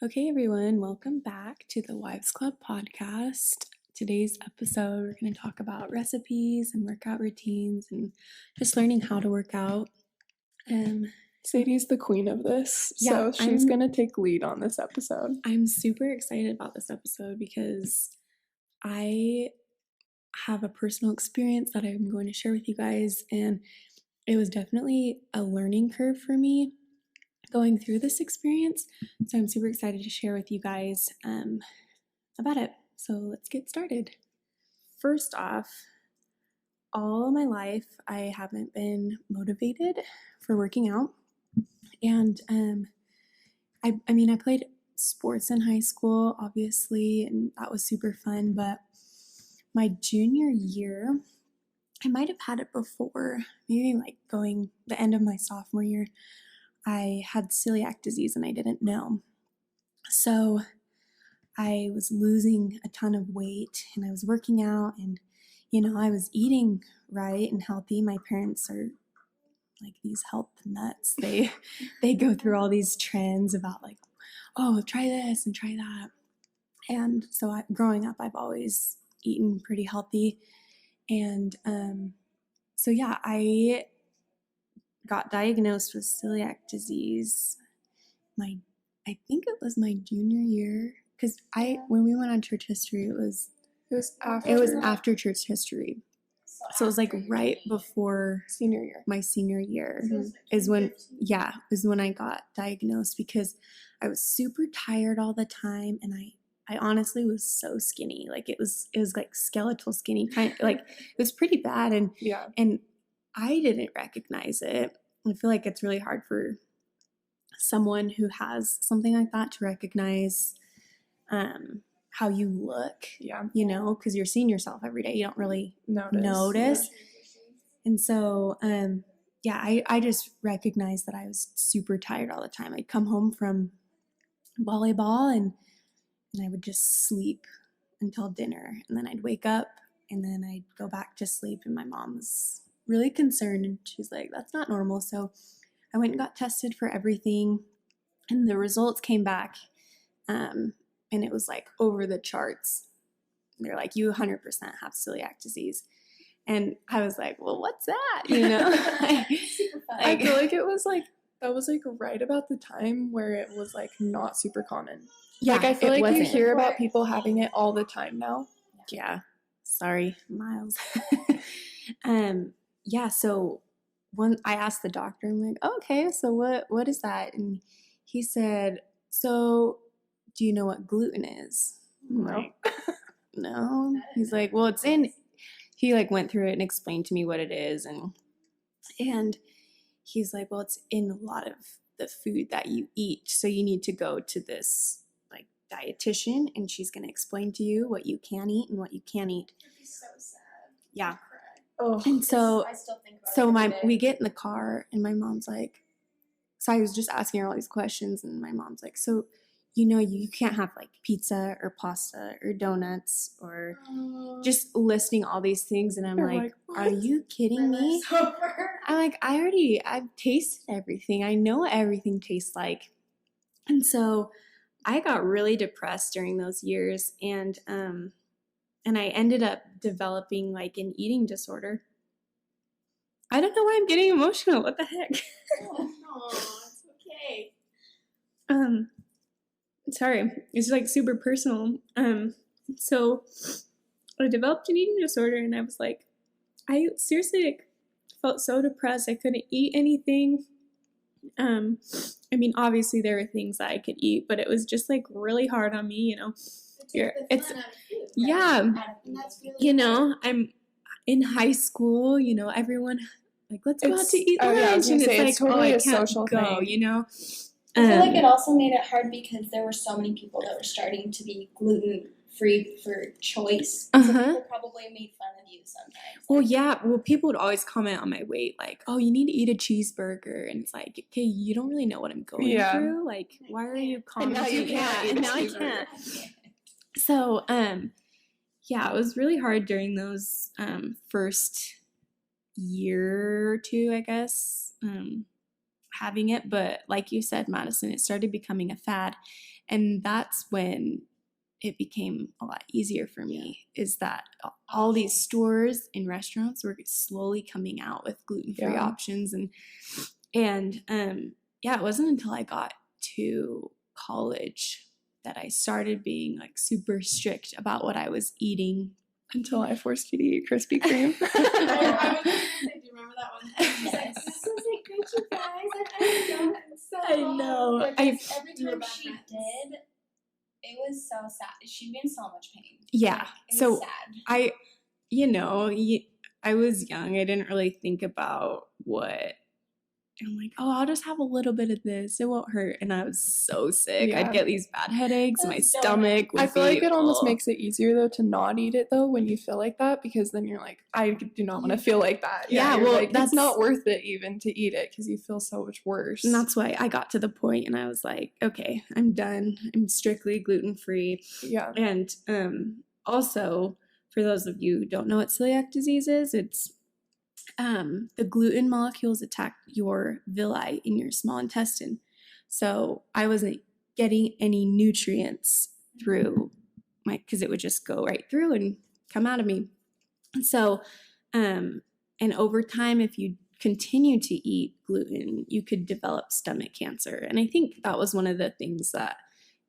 Okay, everyone, welcome back to the Wives Club podcast. Today's episode, we're going to talk about recipes and workout routines and just learning how to work out. Sadie's the queen of this, Yeah, so she's going to take lead on this episode. I'm super excited about this episode because I have a personal experience that I'm going to share with you guys, and it was definitely a learning curve for me going through this experience. So I'm super excited to share with you guys about it. So let's get started. First off, all my life I haven't been motivated for working out. And I played sports in high school, obviously, and that was super fun. But my junior year, I might have had it before, maybe like going the end of my sophomore year, I had celiac disease and I didn't know. So I was losing a ton of weight and I was working out and, I was eating right and healthy. My parents are like these health nuts. They go through all these trends about like, oh, try this and try that. And so growing up, I've always eaten pretty healthy. And I got diagnosed with celiac disease. I think it was my junior year, because when we went on church history, it was after church history. So it was like right before my senior year is when I got diagnosed, because I was super tired all the time and I honestly was so skinny. Like it was like skeletal skinny, kind of like it was pretty bad, and I didn't recognize it. I feel like it's really hard for someone who has something like that to recognize how you look, because you're seeing yourself every day. You don't really notice. And so, I just recognized that I was super tired all the time. I'd come home from volleyball and I would just sleep until dinner. And then I'd wake up and then I'd go back to sleep. And my mom was really concerned and she's like, that's not normal. So I went and got tested for everything and the results came back. And it was like over the charts. They're like, you 100% have celiac disease. And I was like, well, what's that? Super fun. I feel like it was like, that was like right about the time where it was like not super common. Yeah, like I feel like you hear about people having it all the time now. Yeah. Sorry, Miles. So when I asked the doctor, I'm like, oh, okay, so what is that? And he said, so do you know what gluten is? I'm like, no. He's like, well, he like went through it and explained to me what it is. And he's like, well, it's in a lot of the food that you eat. So you need to go to this like dietitian and she's going to explain to you what you can eat and what you can't eat. It'd be so sad. Yeah. Oh. And so, I still think about it we get in the car and my mom's like, so I was just asking her all these questions and my mom's like, so, you can't have like pizza or pasta or donuts or just listing all these things. And I'm like, are you kidding me? I'm like, I've tasted everything. I know what everything tastes like. And so I got really depressed during those years. And I ended up developing like an eating disorder. I don't know why I'm getting emotional. What the heck? It's okay. Sorry, it's like super personal. So I developed an eating disorder and I was like, I seriously felt so depressed. I couldn't eat anything. Obviously there were things that I could eat, but it was just like really hard on me, I'm in high school, everyone like, let's go out to eat lunch. And it's like, totally I a can't social go, thing. I feel like it also made it hard because there were so many people that were starting to be gluten-free for choice. So people probably made fun of you sometimes. Well, yeah. Well, people would always comment on my weight, like, oh, you need to eat a cheeseburger. And it's like, okay, you don't really know what I'm going through. Like, why are you commenting? And now you can't. And now I can't. So, it was really hard during those first year or two, I guess. having it, but like you said, Madison, it started becoming a fad, and that's when it became a lot easier for me, is that all these stores and restaurants were slowly coming out with gluten-free options. And it wasn't until I got to college that I started being like super strict about what I was eating. Until I forced you to eat Krispy Kreme. I was going to say, do you remember that one? She's like, this isn't good, you guys. I know. Every time she did, it was so sad. She'd be in so much pain. Yeah. Like, it So was sad. I was young. I didn't really think about what. I'm like, oh, I'll just have a little bit of this. It won't hurt. And I was so sick. Yeah. I'd get these bad headaches. My stomach would I feel like it almost oh. makes it easier, though, to not eat it, though, when you feel like that, because then you're like, I do not want to feel like that. Yeah, well, like, that's not worth it even to eat it, because you feel so much worse. And that's why I got to the point and I was like, okay, I'm done. I'm strictly gluten-free. Yeah. And also, for those of you who don't know what celiac disease is, it's the gluten molecules attack your villi in your small intestine. So I wasn't getting any nutrients through because it would just go right through and come out of me. So, and over time, if you continue to eat gluten, you could develop stomach cancer. And I think that was one of the things that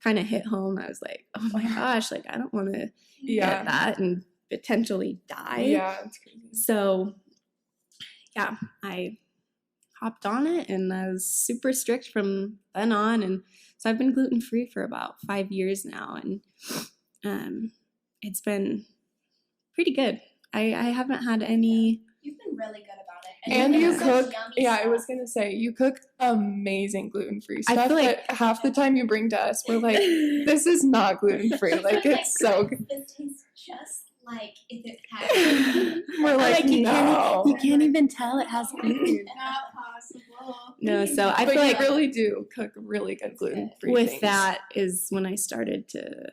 kind of hit home. I was like, oh my gosh, like I don't want to get that and potentially die. Yeah, it's crazy. So yeah, I hopped on it and I was super strict from then on. And so I've been gluten-free for about 5 years now. And it's been pretty good. I haven't had any. You've been really good about it. And you such cook, yummy I stuff. was going to say, you cook amazing gluten-free I stuff feel like- that half the time you bring to us, we're like, this is not gluten-free. Like, it's so good. This tastes just like if it had. We're like, no. You can't even tell it has gluten. Not possible. No, so I But feel you like really do cook really good gluten-free with things. that is when I started to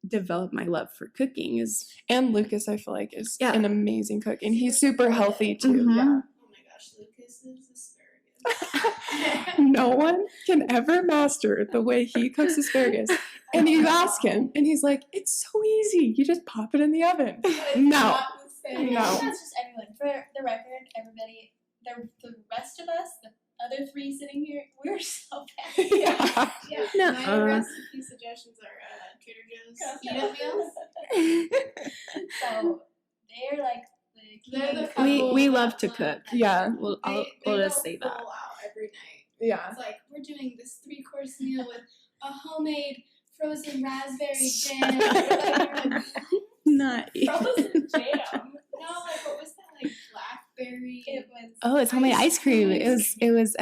develop my love for cooking. And Lucas, I feel like, is Yeah. an amazing cook. And he's super healthy, too. Mhm. Yeah. Oh my gosh, Lucas is asparagus. No one can ever master the way he cooks asparagus. And you ask him, and he's like, it's so easy. You just pop it in the oven. It's No. not the same. No. That's just everyone. For the record, everybody, the rest of us, the other three sitting here, we're so bad. Yeah. Yeah, No. my recipe suggestions are Trader Joe's eat meals. So they're like the They're the king. couple We that, love to like, cook. Yeah. We'll They just go say that. full out every night. Yeah. It's like we're doing this 3-course meal with a homemade frozen raspberry jam. Like, Not Frozen jam. no, like what was that? Like blackberry. It was. Oh, it's homemade ice cream. Ice It was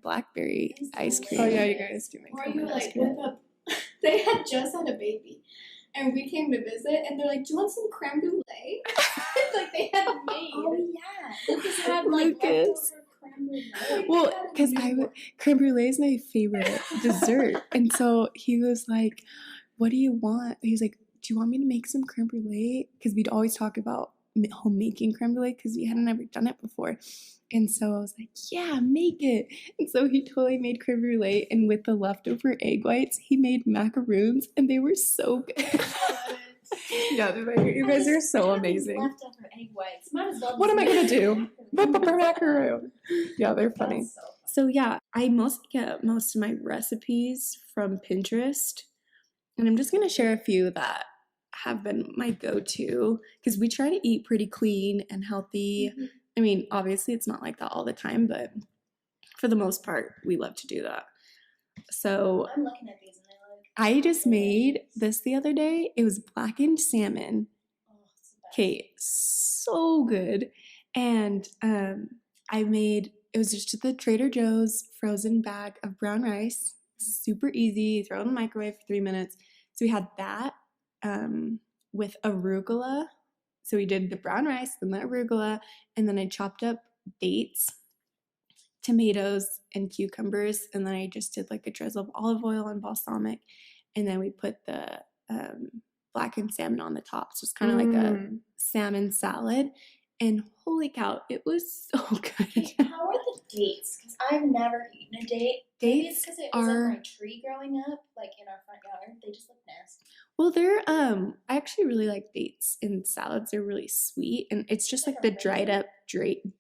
blackberry ice cream. Oh, yeah, you guys do make Or homemade you ice like cream. whip up. They had just had a baby, and we came to visit, and they're like, "Do you want some creme brulee?" Like they had made. Oh yeah. Lucas had like Lucas. leftover creme brulee. Well, because creme brulee is my favorite dessert, and so he was like, "What do you want?" He was like, "Do you want me to make some creme brulee?" Because we'd always talk about homemaking creme brulee because we hadn't ever done it before, and so I was like, "Yeah, make it." And so he totally made creme brulee, and with the leftover egg whites, he made macaroons, and they were so good. Yeah, you guys are so amazing. Leftover egg whites. Might as well. What am I gonna do? Whip up our macaroon. Yeah, they're funny. That's so fun. So yeah, I mostly get most of my recipes from Pinterest, and I'm just gonna share a few that have been my go-to because we try to eat pretty clean and healthy. Mm-hmm. I mean, obviously it's not like that all the time, but for the most part, we love to do that. So I'm looking at these and they're like. I just made this the other day. It was blackened salmon. Oh, it's the best. Okay, so good. And I made, it was just the Trader Joe's frozen bag of brown rice. Super easy, throw it in the microwave for 3 minutes. So we had that with arugula. So we did the brown rice, then the arugula, and then I chopped up dates, tomatoes, and cucumbers, and then I just did like a drizzle of olive oil and balsamic, and then we put the blackened salmon on the top. So it's kind of like a salmon salad, and holy cow, it was so good. Okay, how are the dates? Because I've never eaten a Maybe it's because it was on my tree growing up, like in our front yard. They just look nasty. Well, they're I actually really like dates in salads. They're really sweet, and it's just like the dried up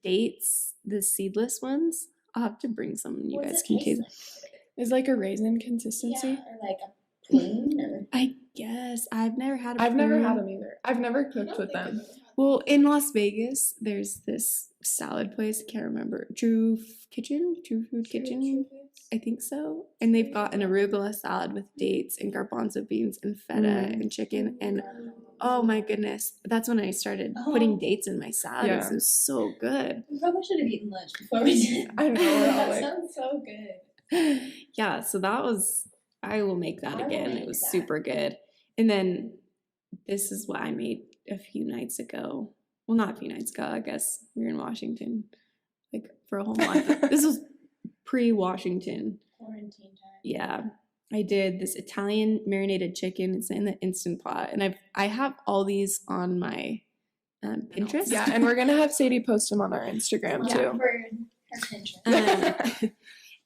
dates, the seedless ones. I'll have to bring some and you guys can taste. Is like a raisin consistency? Yeah, or like a prune, or I guess I've never had. I've never had them either. I've never cooked with them. Well, in Las Vegas, there's this salad place. I can't remember. True Food Kitchen. I think so. And they've got an arugula salad with dates and garbanzo beans and feta and chicken. And oh my goodness, that's when I started putting dates in my salad. Yeah. It was so good. We probably should have eaten lunch before we did. I know. That sounds so good. Yeah, so that was, I will make that again. It was super good. And then this is what I made a few nights ago. Well, not a few nights ago, I guess. We were in Washington like for a whole month. This was pre-Washington. Quarantine time. Yeah. I did this Italian marinated chicken. It's in the Instant Pot. And I have all these on my Pinterest. Yeah, and we're going to have Sadie post them on our Instagram too. For her Pinterest.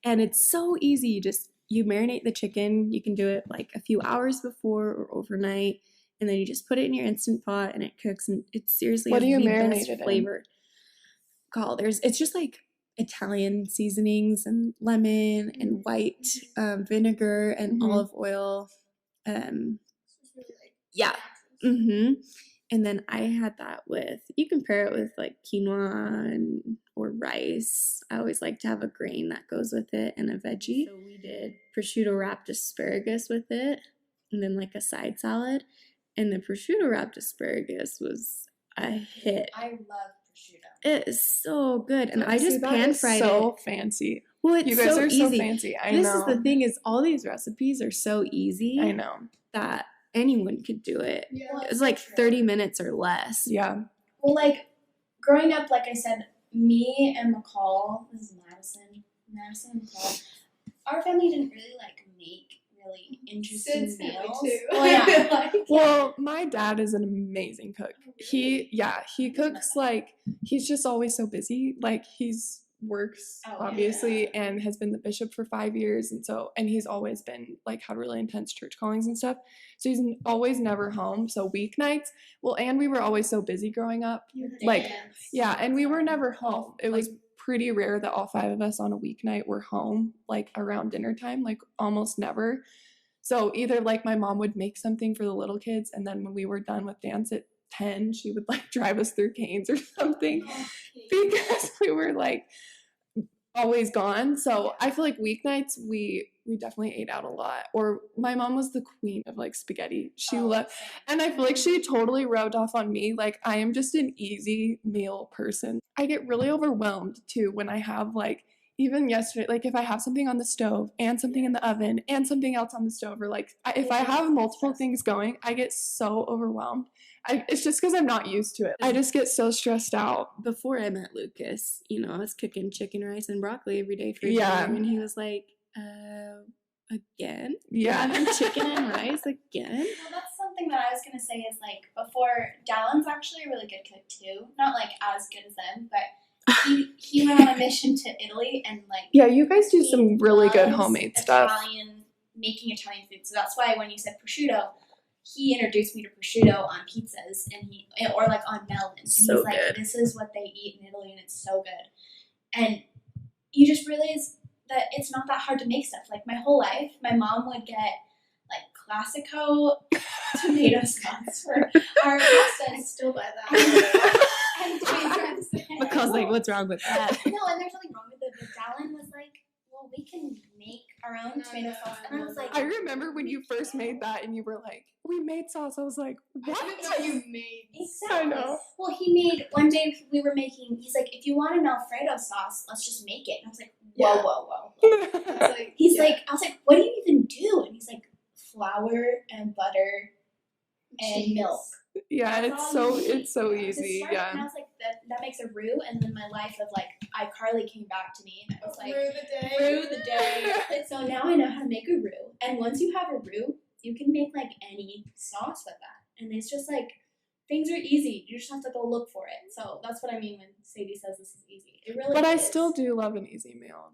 And it's so easy. You marinate the chicken. You can do it like a few hours before or overnight. And then you just put it in your Instant Pot and it cooks. And it seriously what has do you the marinate best flavor. It's just like Italian seasonings and lemon and white vinegar and olive oil. Yeah. And then I had that with, you can pair it with like quinoa or rice. I always like to have a grain that goes with it and a veggie. So we did prosciutto wrapped asparagus with it and then like a side salad. And the prosciutto wrapped asparagus was a hit. I love prosciutto. It is so good. And I just pan fried it. So fancy. Well, it's you guys so are easy. So fancy. I know. This is the thing is all these recipes are so easy. I know. That anyone could do it. Yeah. It was like 30 minutes or less. Yeah. Well, like growing up, like I said, me and McCall, this is Madison and McCall, our family didn't really like make really interesting meals. Too. Well, yeah. Well, my dad is an amazing cook. He cooks like he's just always so busy. Like works obviously and has been the bishop for 5 years and he's always been like had really intense church callings and stuff. So he's always never home. So weeknights, and we were always so busy growing up. Like and we were never home. It was pretty rare that all 5 of us on a weeknight were home like around dinner time, like almost never. So either like my mom would make something for the little kids and then when we were done with dance at 10, she would like drive us through Canes or something because we were like always gone. So I feel like weeknights we definitely ate out a lot. Or my mom was the queen of like spaghetti. She loved, and I feel like she totally rubbed off on me. Like I am just an easy meal person. I get really overwhelmed too when I have like, even yesterday, like if I have something on the stove and something in the oven and something else on the stove, or like if I have multiple things going, I get so overwhelmed. It's just because I'm not used to it. I just get so stressed out. Before I met Lucas, I was cooking chicken, rice, and broccoli every day for dinner, and he was like, again? Yeah. Having chicken and rice again? Well, that's something that I was going to say is like before, Dallin's actually a really good cook too. Not like as good as them, but he went on a mission to Italy and like you guys do some really good homemade stuff. Making Italian food. So that's why when you said prosciutto, he introduced me to prosciutto on pizzas or like on melons. And so he's like, good. This is what they eat in Italy and it's so good. And you just realize that it's not that hard to make stuff. Like my whole life, my mom would get like Classico tomato sauce for our pasta. I still buy that. Because like, what's wrong with that? No, and there's nothing wrong with it. But Dallin was like, well, we can make our own tomato sauce. And I was like, I remember when you first made that and you were like, we made sauce. I was like, what? I didn't know you made. Exactly. I know. Well, he made, one day we were making, he's like, if you want an Alfredo sauce, let's just make it. And I was like, whoa. He's like, I was like, what do you even do? And he's like, flour and butter and milk. Yeah, it's so easy. And I was like, that makes a roux. And then my life of like iCarly came back to me, and I was like, roux the day. And so now I know how to make a roux. And once you have a roux, you can make like any sauce with that. And it's just like things are easy. You just have to go look for it. So that's what I mean when Sadie says this is easy. It really. But is. I still do love an easy meal.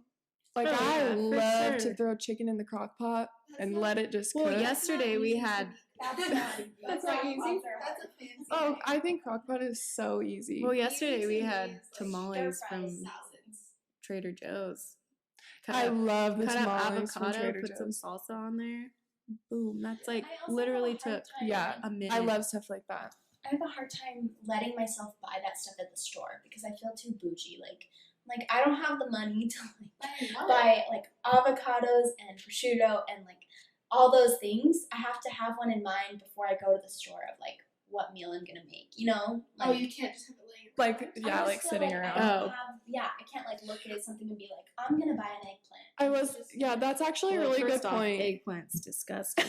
Like, Oh, I yeah, for love to sure. throw chicken in the crock pot and let it just Well, cook. yesterday we had. That's not easy. That's a fancy. Oh, I think crock pot is so easy. Well, yesterday we Easy to had me is, like, tamales stir from fries. thousands. Trader Joe's. I love the cut up tamales from avocado, Trader put some Joe's. salsa on there. Boom. That's like I also literally have a hard took time- Yeah, a minute. I love stuff like that. I have a hard time letting myself buy that stuff at the store because I feel too bougie. Like I don't have the money to buy like avocados and prosciutto and like all those things. I have to have one in mind before I go to the store of like what meal I'm gonna make. You know? Oh, you can't just have it laying. Like, I yeah, just like feel sitting like around. I don't Oh. I can't like look at something and be like, I'm gonna buy an eggplant. That's actually a Well, really good first off, point. Eggplant's disgusting.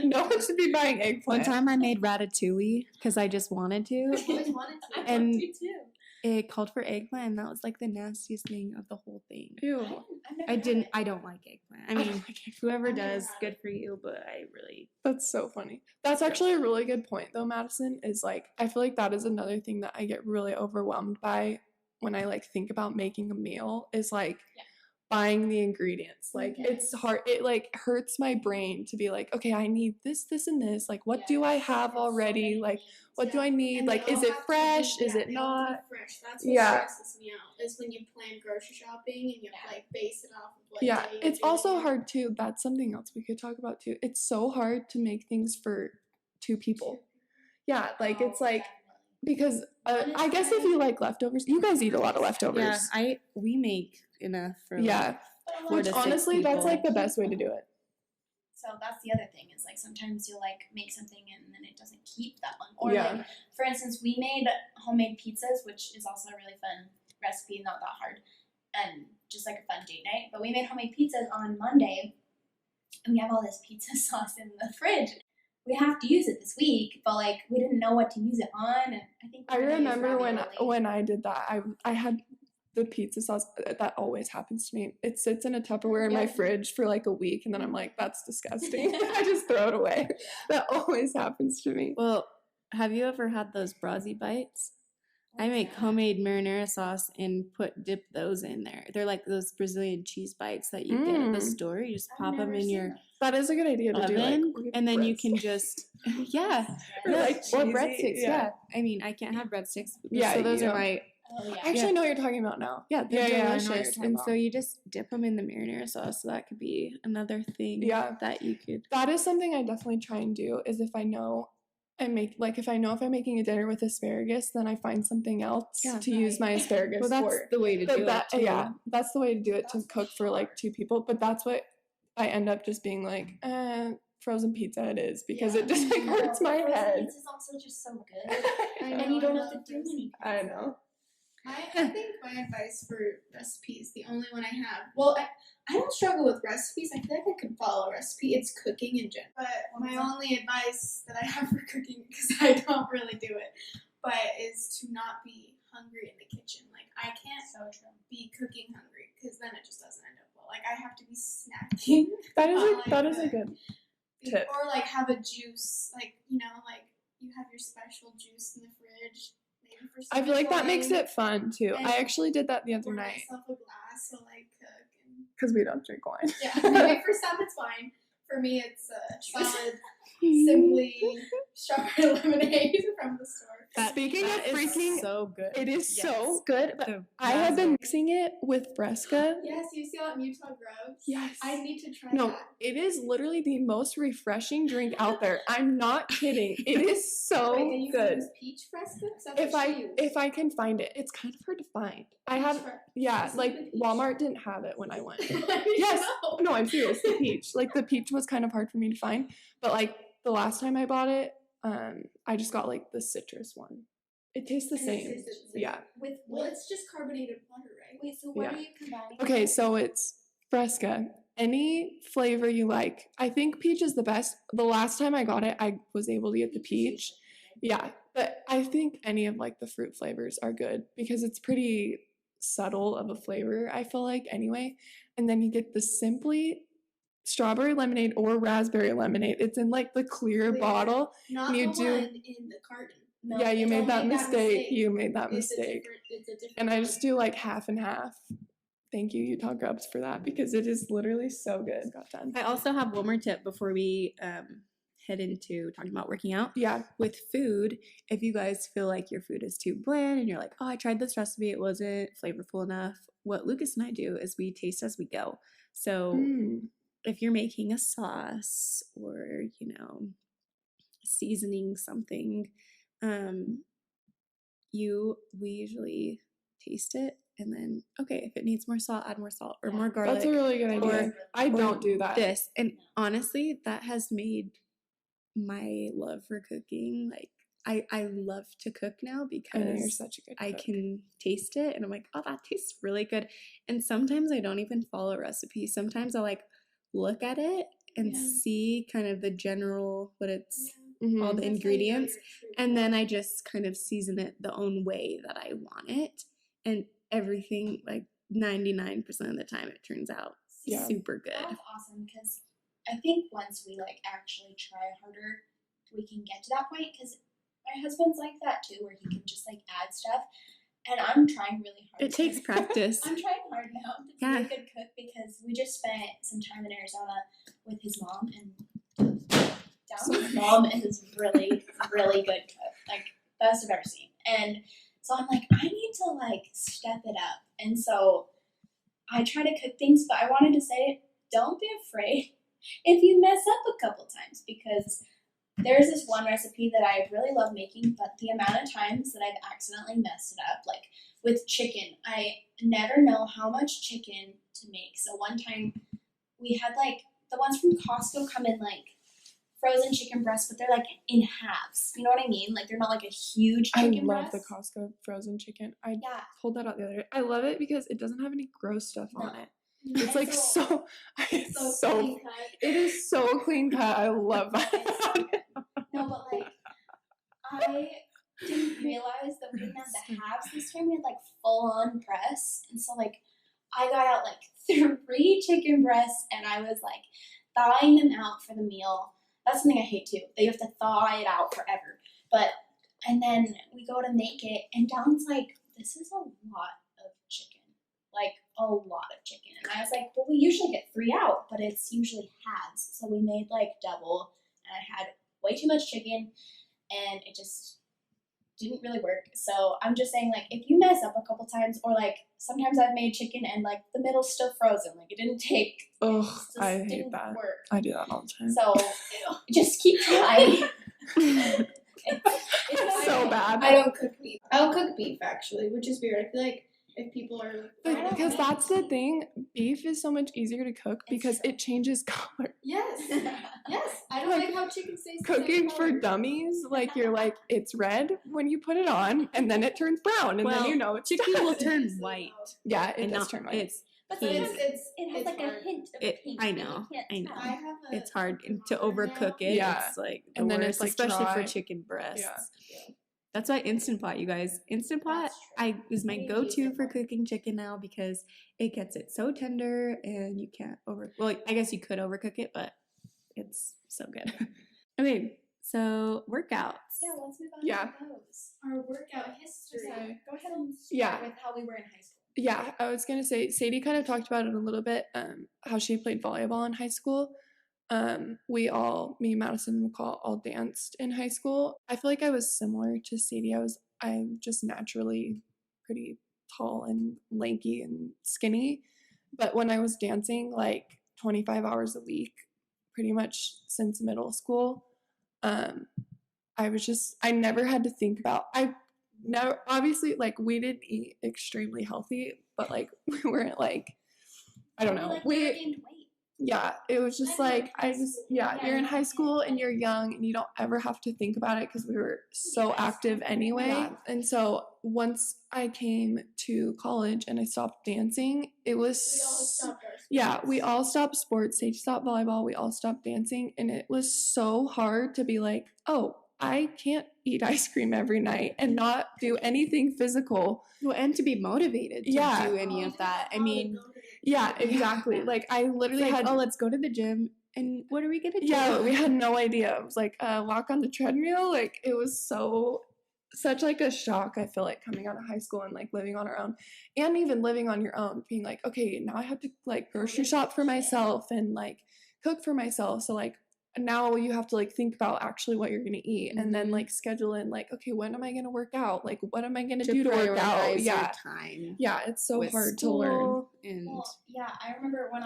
No one should be buying eggplant. One time I made ratatouille because I just wanted to. I've always wanted to. And- Me too. It called for eggplant, and that was like the nastiest thing of the whole thing. Ew. I've never had it. I don't like eggplant. I I mean, don't like eggplant. whoever I've never does, had good it. for you, but I really. That's so funny. That's actually a really good point, though, Madison, is like, I feel like that is another thing that I get really overwhelmed by when I like think about making a meal is like Yeah. buying the ingredients. Like, it's hard. It like hurts my brain to be like, okay, I need this, this, and this. Like, what do I have already? Like, what do I need? And Like, they is all it have to fresh? be- Is yeah, it they all have to be not? fresh. That's what Yeah. stresses me out. Is when you plan grocery shopping and you have to like base it off of what Yeah, day it's you're also doing it. hard too. That's something else we could talk about too. It's so hard to make things for two people. Yeah, like it's Oh, like definitely. because One I is guess if fine. you like leftovers, you guys eat a lot of leftovers. Yeah, we make enough for Yeah. But Four Which to six honestly, that's people. like the best way to do it. So that's the other thing is like sometimes you'll like make something and then it doesn't keep that long. Or Yeah. like for instance, we made homemade pizzas, which is also a really fun recipe, not that hard, and just like a fun date night. But we made homemade pizzas on Monday, and we have all this pizza sauce in the fridge. We have to use it this week, but like we didn't know what to use it on, and I think I we're gonna use remember ravioli. when I did that, I had the pizza sauce. That always happens to me. It sits in a Tupperware in my Yeah. fridge for like a week, and then I'm like, that's disgusting. I just throw it away. That always happens to me. Well, have you ever had those Brazzi bites? I make homemade marinara sauce and dip those in there. They're like those Brazilian cheese bites that you get at the Mm. store. You just I've pop them never in seen your those. That is a good idea to do. Like, oven, with and then you breads. can just yeah, Or, no, like, or cheesy, breadsticks. yeah. Yeah, I mean I can't have breadsticks. Yeah, so those you are don't. my. Oh yeah. I actually know what you're talking about now. Yeah, they're I know what delicious. you're talking about. So you just dip them in the marinara sauce. So that could be another thing. Yeah. that you could. That is something I definitely try and do. Is if I know if I'm making a dinner with asparagus, then I find something else Yeah. to use my asparagus Well, that's for. the way to But do that, it. Too. yeah, that's the way to do it to That's cook for like two people. But that's what I end up just being like, frozen pizza it is because it just like hurts my Frozen head. Pizza's also just so good, I and know, you don't I have to love do frozen. anything. I know. I think my advice for recipes, the only one I have, well, I don't struggle with recipes. I feel like I could follow a recipe. It's cooking in general. But my only advice that I have for cooking, because I don't really do it, but is to not be hungry in the kitchen. Like, I can't So true. be cooking hungry, because then it just doesn't end up well. Like, I have to be snacking. That is Oh, that like is a that. good tip. Or, like, have a juice. Like, you have your special juice in the fridge. Maybe for I feel like that makes wine. it fun too. And I actually did that the other Pour night myself a glass, so like cook and because we don't drink wine. yeah. Maybe for some it's fine. For me, it's solid, simply strawberry lemonade from the store. Speaking of that is freaking- so good. It is Yes. so good. But The I have been raspberry- mixing it with Fresca. Yes, you see that Utah Groves? Yes. I need to try No, that. it is literally the most refreshing drink out there. I'm not kidding. It is so Wait, and you good. use peach Fresca? 'Cause that's If what she I used. if I can find it, it's kind of hard to find. I Peach have Fre- yeah, Is it like the peach? Walmart didn't have it when I went. I Yes. know. No, I'm serious. The peach, like the peach was kind of hard for me to find, but like the last time I bought it, I just got like the citrus one. It tastes the And it same. tastes the same. Yeah. With Well, what? it's just carbonated water, right? Wait, so what Yeah. are you combining? Okay, so it's Fresca. Any flavor you like. I think peach is the best. The last time I got it, I was able to get the peach. Yeah, but I think any of like the fruit flavors are good because it's pretty subtle of a flavor, I feel like, anyway. And then you get the Simply strawberry lemonade or raspberry lemonade. It's in like the clear Clear. bottle. Not You the do- one in the carton. No, Yeah, you it's made only that made that mistake. mistake. You made that It's a mistake. different. It's a different. And I one. just do like half and half. thank you, Utah Grubs, for that, because it is literally so good. Got done. I also have one more tip before we head into talking about working out. Yeah. With food, if you guys feel like your food is too bland and you're like, oh, I tried this recipe, it wasn't flavorful enough, what Lucas and I do is we taste as we go. So if you're making a sauce or, seasoning something, we usually taste it and then, okay, if it needs more salt, add more salt or more garlic. That's a really good idea. I don't do that. And honestly, that has made my love for cooking, like, I love to cook now because you're such a good cook. I can taste it and I'm like, oh, that tastes really good. And sometimes I don't even follow a recipe. Sometimes I like look at it and see kind of the general, what it's, all the ingredients, and then I just kind of season it the own way that I want it. And everything, like 99% of the time, it turns out super good. That's awesome, because I think once we like actually try harder, we can get to that point, because my husband's like that too, where he can just like add stuff, and I'm trying really hard. It takes practice. I'm trying hard now to be a good cook, because we just spent some time in Arizona with his mom, and his mom is really, really good cook, like best I've ever seen. And so I'm like, I need to like step it up. And so I try to cook things, but I wanted to say, don't be afraid if you mess up a couple times, because there's this one recipe that I really love making, but the amount of times that I've accidentally messed it up, like with chicken, I never know how much chicken to make. So one time we had like the ones from Costco come in like frozen chicken breasts, but they're like in halves. You know what I mean? Like they're not like a huge chicken breast. I love the Costco frozen chicken. I pulled that out the other day. I love it because it doesn't have any gross stuff on it. It's like so clean cut. It is so clean cut. I love that. No, but like I didn't realize that we didn't have the halves this time. We had like full on breasts, and so like I got out like 3 chicken breasts, and I was like thawing them out for the meal. That's something I hate too. That you have to thaw it out forever. And then we go to make it, and Dawn's like, this is a lot of chicken. Like, a lot of chicken. And I was like, well, we usually get 3 out, but it's usually halves. So we made like double, and I had way too much chicken, and it just didn't really work. So I'm just saying, like, if you mess up a couple times, or like sometimes I've made chicken and like the middle's still frozen, like it didn't take. Oh, I hate that. Work. I do that all the time. So just keep trying. it's so bad. I don't cook beef. I'll cook beef actually, which is weird. I feel like if people are because that's the thing, beef is so much easier to cook because it changes color. Yes. I don't like how chicken stays cooking for dummies. Like you're like, it's red when you put it on, and then it turns brown, and then you know it's chicken will turn white. Yeah, it does turn white. But it has like a hint of pink. I know. It's hard to overcook overcook it. Yeah. It's like and then it's like especially dry. for chicken breasts. Yeah. That's why Instant Pot, you guys. Instant Pot is my go-to for cooking chicken now because it gets it so tender and you can't well, I guess you could overcook it, but it's so good. Okay, so workouts. Yeah, let's move on to those. Our workout history. Go ahead and start with how we were in high school. Yeah, I was going to say, Sadie kind of talked about it a little bit, how she played volleyball in high school. Me, Madison, and McCall all danced in high school. I feel like I was similar to Sadie. I'm just naturally pretty tall and lanky and skinny. But when I was dancing like 25 hours a week, pretty much since middle school, I never had to think about, obviously, like, we didn't eat extremely healthy, but like we weren't like, I don't know. Yeah, it was just like, you're in high school and you're young and you don't ever have to think about it because we were so active anyway. Yeah. And so once I came to college and I stopped dancing, it was, we all stopped sports. Sage stopped volleyball. We all stopped dancing. And it was so hard to be like, oh, I can't eat ice cream every night and not do anything physical. Well, and to be motivated to do any of that. I mean, yeah, exactly. Like, I literally had, let's go to the gym. And what are we going to do? Yeah, we had no idea. It was like, walk on the treadmill. Like, it was so such like a shock, I feel like, coming out of high school and like living on our own, and even living on your own, being like, okay, now I have to like grocery shop for myself and like cook for myself. So like now you have to like think about actually what you're gonna eat, and then like schedule in like, okay, when am I gonna work out? Like what am I gonna do to work out? prioritize your Yeah. time. Yeah, it's so with hard to learn. school And Well, yeah, I remember when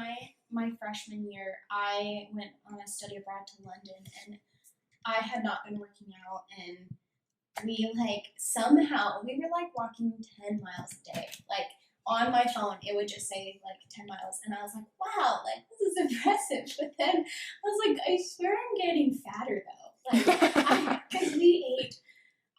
my freshman year, I went on a study abroad to London, and I had not been working out, and we like somehow we were like walking 10 miles a day. Like on my phone, it would just say like 10 miles, and I was like, wow, like this is impressive. But then I was like, I swear I'm getting fatter though. Like, because we ate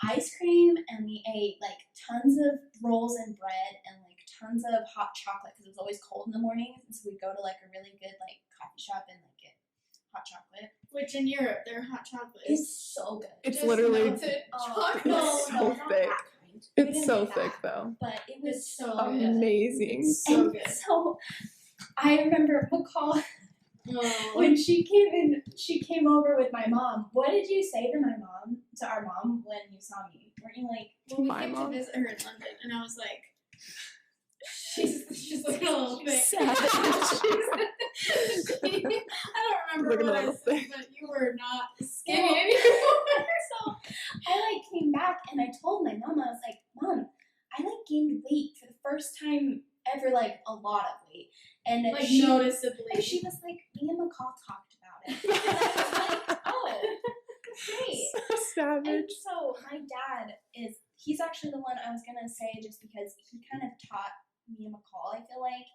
ice cream and we ate like tons of rolls and bread and like tons of hot chocolate because it was always cold in the mornings, and so we'd go to like a really good like coffee shop and like get hot chocolate. Which in Europe, their hot chocolate It's so good. It's just literally melted chocolate. It's so not thick. that kind. We It's didn't so get thick that, though. but it was It's so so good. Amazing. So And good. so I remember McCall Oh. when she came over with my mom. What did you say to our mom when you saw me? Weren't you like, Well, we My came mom. to visit her in London, and I was like, she's looking a little thick. I don't remember Looking a what I little said, thick. but you were not skinny Well, anymore. so I like came back and I told my mom, I was like, Mom, I like gained weight for the first time ever, like a lot of weight. And Like she, noticeably. and she was like, me and McCall talked about it. And I was like, oh, great. So And savage. so my dad he's actually the one I was gonna say, just because he kind of taught me and McCall, I feel like,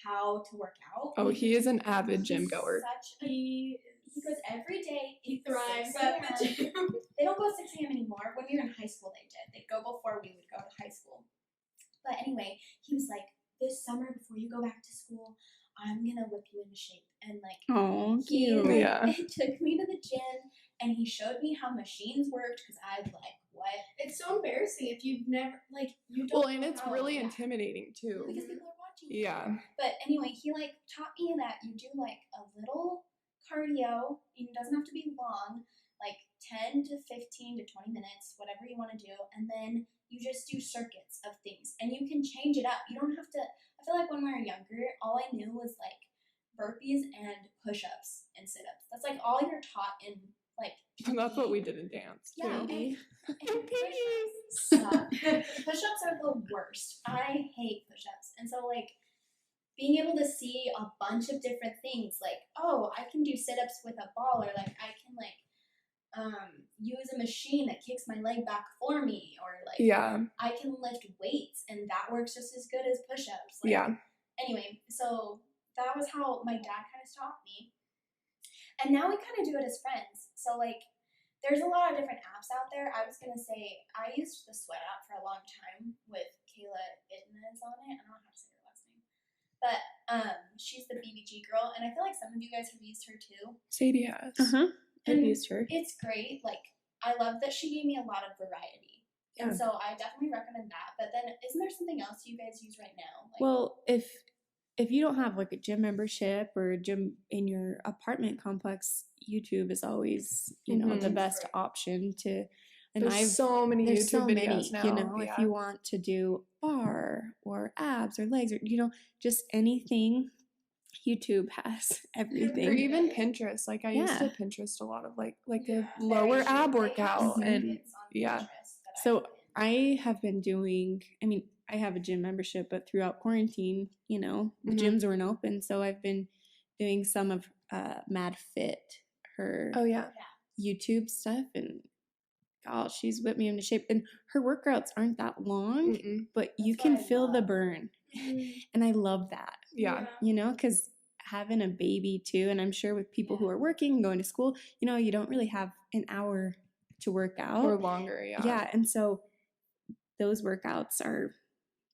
how to work out. Oh, he is an avid gym He's goer. He goes every day. He thrives 6 at the a.m. gym. They don't go at 6 a.m. anymore. When we were in high school, they did. They'd go before we would go to high school. But anyway, he was like, this summer before you go back to school, I'm gonna whip you into shape. And like, oh, he cute. like, Yeah. took me to the gym and he showed me how machines worked, because I was like, what? It's so embarrassing if you've never, like, you don't Well, and know it's how. really yeah. intimidating too. Because people are watching you. Yeah. But anyway, he like taught me that you do like a little cardio, and it doesn't have to be long, like 10 to 15 to 20 minutes, whatever you want to do, and then you just do circuits of things, and you can change it up. You don't have to. I feel like when we were younger, all I knew was like burpees and push-ups and sit-ups. That's like all you're taught in like. And that's what we did in dance too. Yeah, and push-ups suck. Push-ups are the worst. I hate push-ups, and so like being able to see a bunch of different things, like, oh, I can do sit-ups with a ball, or like I can like use a machine that kicks my leg back for me, or like Yeah. I can lift weights and that works just as good as push-ups. Like, Yeah. Anyway, so that was how my dad kind of taught me, and now we kind of do it as friends. So like, there's a lot of different apps out there. I was gonna say I used the Sweat app for a long time with Kayla Itnez on it. I don't know how to say her last name, but she's the BBG girl, and I feel like some of you guys have used her too. Sadie has. I've And used her. It's great. Like, I love that she gave me a lot of variety. And Yeah. so I definitely recommend that. But then isn't there something else you guys use right now? Like, Well, if you don't have like a gym membership or a gym in your apartment complex, YouTube is always, the Mhm. best option to. And There's so many there's YouTube so videos many, now. if you want to do bar or abs or legs or just anything, YouTube has everything. Or even Pinterest. Like I used to Yeah. Pinterest a lot of like Yeah. a lower very ab true. They have workout, and circuits on yeah. Pinterest that I So put in. I have been doing, I have a gym membership, but throughout quarantine, the Mhm. gyms weren't open. So I've been doing some of Mad Fit, her Oh yeah. YouTube stuff, and gosh, she's whipped me into shape. And her workouts aren't that long, Mm-mm. but you That's can what I feel the love. burn. And I love that, Yeah. because having a baby too, and I'm sure with people who are working, going to school, you don't really have an hour to work out. Or longer, yeah. Yeah, and so those workouts are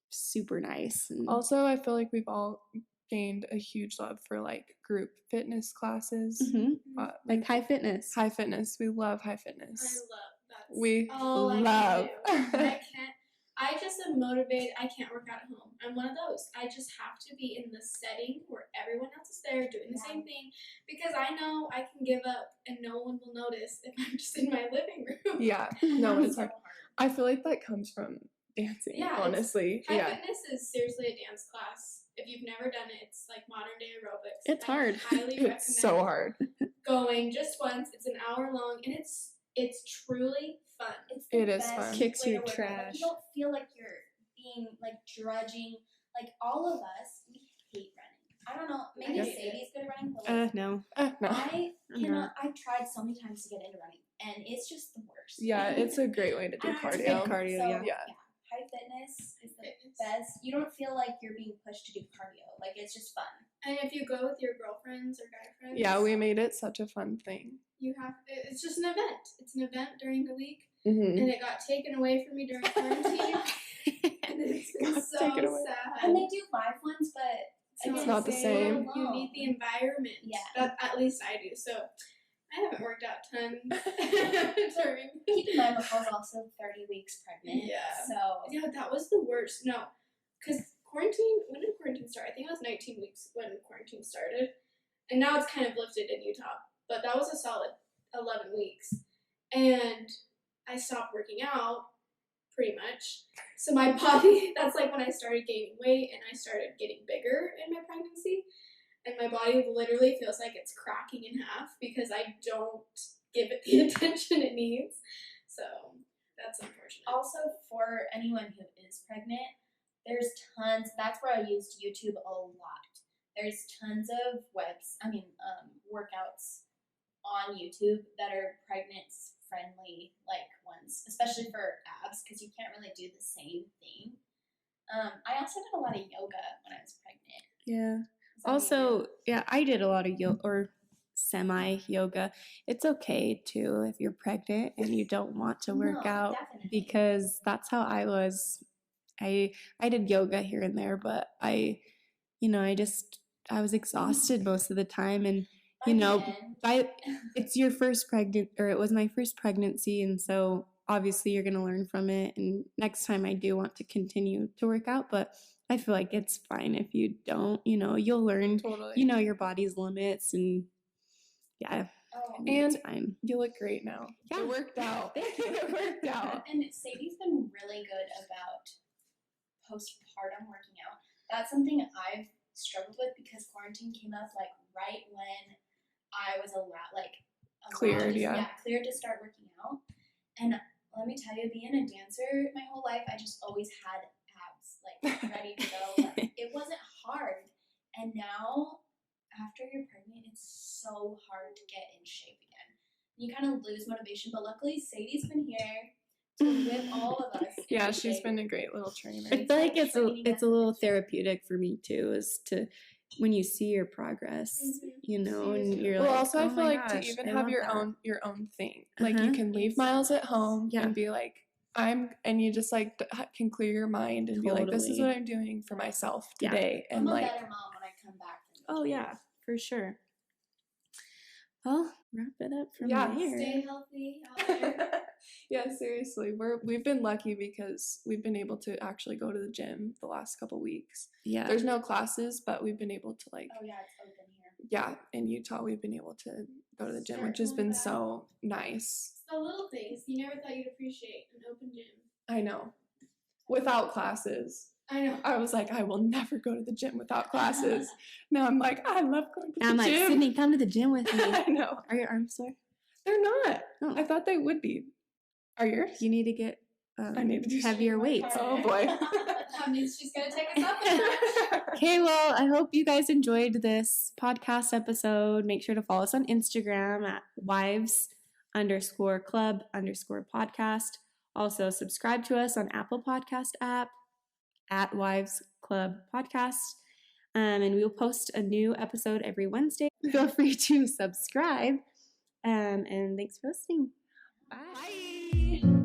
super nice. And Also, I feel like we've all gained a huge love for like group fitness classes. Mhm. Like like high fitness. high fitness. We love high I fitness. love that. We all I love. can do. I can't. I just am motivated. I can't work out at home. I'm one of those. I just have to be in the setting where everyone else is there doing the same thing, because I know I can give up and no one will notice if I'm just in my living room. Yeah. No, it's so hard. hard. I feel like that comes from dancing, Yeah, honestly. High Yeah. fitness is seriously a dance class. If you've never done it, it's like modern day aerobics. It's hard. I highly recommend It's so hard. going just once. It's an hour long, and it's truly fun. It's the It is best fun. Kicks way your to work out. Like, trash. you don't feel like you're being like drudging. Like all of us, we hate running. I don't know. Maybe Yeah. Sadie's good at running, but like No. No. I I'm cannot. I tried so many times to get into running, and it's just the worst. Yeah, it's a great way to do I don't know, it's cardio. good. Cardio, So, yeah. High fitness is the Fitness. best. You don't feel like you're being pushed to do cardio. Like it's just fun. And if you go with your girlfriends or guy friends, Yeah, we made it such a fun thing. you have. It's just an event. It's an event during the week, Mm-hmm. and it got taken away from me during quarantine, and it's been Got so taken away. sad. And they do live ones, but It's not the same. You need the environment. Yeah. That, at least I do. So I haven't worked out tons during. keep in mind, McCall's also 30 weeks pregnant. Yeah. So Yeah, that was the worst. No, because quarantine. When did quarantine start? I think it was 19 weeks when quarantine started, and now it's kind of lifted in Utah. But that was a solid 11 weeks, and I stopped working out pretty much. So my body. That's like when I started gaining weight and I started getting bigger in my pregnancy. And my body literally feels like it's cracking in half because I don't give it the attention it needs. So that's unfortunate. also for anyone who is pregnant, there's tons. That's where I used YouTube a lot. There's tons of workouts on YouTube that are pregnant friendly, like ones, especially for abs, because you can't really do the same thing. I also did a lot of yoga when I was pregnant. Yeah. Something Also, yeah, I did a lot of yoga or semi yoga. It's okay too if you're pregnant and you don't want to work No, out definitely. because that's how I was. I did yoga here and there, but I was exhausted most of the time, and it's your first it was my first pregnancy, and so obviously you're going to learn from it, and next time I do want to continue to work out, but I feel like it's fine if you don't, you'll learn, Totally. your body's limits, and yeah, it's And fine. you look great now. Yeah. It worked out. Thank you. It worked out. And Sadie's been really good about postpartum working out. That's something I've struggled with because quarantine came up like right when I was Cleared, yeah. cleared to start working out. And let me tell you, being a dancer my whole life, I just always had abs like ready to go. Like, it wasn't hard. And now, after you're pregnant, it's so hard to get in shape again. You kind of lose motivation, but luckily Sadie's been here to whip all of us. Yeah, into she's shape. been a great little trainer. I feel like it's training a little us. therapeutic for me too, is to when you see your progress, and you're Well, like, also I oh feel my like gosh, to even I have love your that. own thing. Like you Uh-huh. can leave Miles at home Yeah. and be like, and you just like can clear your mind and be like, this is Totally. what I'm doing for myself Yeah. today. I'm And a like, better mom when I come back from Oh yeah, for sure. Well, wrap it up from Yeah, there. Stay healthy out there. yeah, seriously, we've been lucky because we've been able to actually go to the gym the last couple weeks. Yeah. There's no classes, but we've been able to like, Oh yeah, it's open here. yeah, in Utah we've been able to go to the gym, Start which has going been back. so nice. It's the little things you never thought you'd appreciate an open gym. I know. Without classes. I know. I was like, I will never go to the gym without classes. Now I'm like, I love going to Now I'm the like, gym. Sydney, come to the gym with me. I know. Are your arms sore? They're not. Oh. I thought they would be. Are yours? You need to get I need to do heavier weights. Oh boy. That means she's gonna take us up a notch. Okay, well, I hope you guys enjoyed this podcast episode. Make sure to follow us on Instagram at wives_club_podcast. Also, subscribe to us on Apple Podcast app at Wives Club Podcast. And we will post a new episode every Wednesday. Feel free to subscribe. And thanks for listening. Bye.